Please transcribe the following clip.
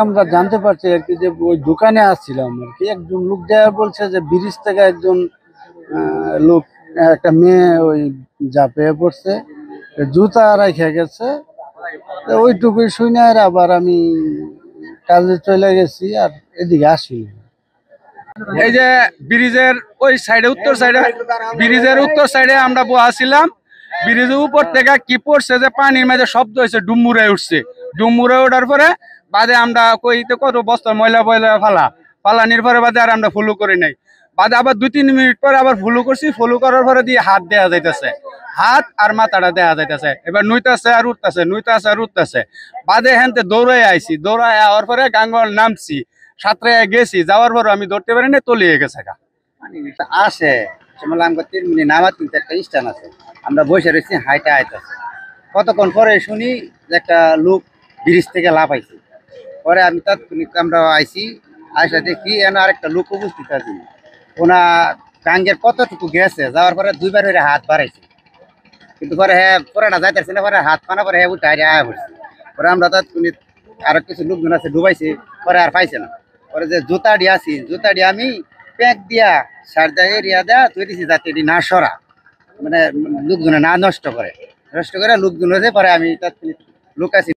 আমরা জানতে পারছি আর কি যে ওই দোকানে আসছিলাম আর কি, একজন লোক দেয়া বলছে যে ব্রিজ থেকে একজন লোক একটা মেয়ে ওই যা পেয়ে পড়ছে, জুতা রাখা গেছে। ওইটুকুই শুনে আর আবার আমি কাজে চলে গেছি আর এদিকে আসিনি। এই যে ব্রিজের ওই সাইডে উত্তর সাইডে, ব্রিজের উত্তর সাইডে আমরা বসেছিলাম। ব্রিজের উপর থেকে কি পড়ছে যে পানির মাঝে শব্দ হয়েছে, ডুমুরে উঠছে। ডুমুরে ওঠার পরে বাদে আমরা কইতে কত বস্তা ময়লা ফয়লা ফালানির পরে বাদে আর আমরা ফলো করি নাই। বাদে আবার 2-3 মিনিট পরে আবার ফলো করছি। ফলো করার পরে দিয়ে হাত দেয়া যাইতেছে, হাত আর মাথাটা দেয়া যাইতেছে। এবার নুইতাছে আর উঠতেছে, নুইতাছে আর উঠতেছে। বাদে হেনতে দৌড়াই আইছি, দৌড়াই আওয়ার পরে গাঙ্গল নামছি, সাঁতরায় গেছি। যাওয়ার পর আমি ধরতে পারি না, তলিয়ে গেছে গা। আসে আমাকে 3 মিনিট নামার 3-4টা স্ট্যান্ড আছে, আমরা বসে রয়েছি, হাইটা আইতেছে। কতক্ষণ পরে শুনি যে একটা লোক ব্রিজ থেকে লাফাইছে। পরে আমি তাৎক্ষণিক আমরা আইছি, আইসা দেখি এনে আরেকটা লোক উপস্থিত আছে। ওনা গাঙ্গের কতটুকু গেছে, যাওয়ার পরে 2বার হয়ে হাত বাড়াইছে, কিন্তু পরে হ্যাঁ পরেটা যাইতেছে না। পরে হাত পানা পরে হ্যাঁ উঠে আয়া পড়ছে। পরে আমরা তাৎক্ষণিক আরো কিছু লোকজন আছে ডুবাইছে, পরে আর পাইছে না। পরে যে জুতা দিয়াছি, জুতা দিয়ে আমি প্যাক দিয়া সারদা এরিয়া দেয়া তুই দিছি, যাতে এটি না সরা, মানে লোকজনে না নষ্ট করে লোকজন হয়েছে। পরে আমি তাৎক্ষণিক লোক আছি।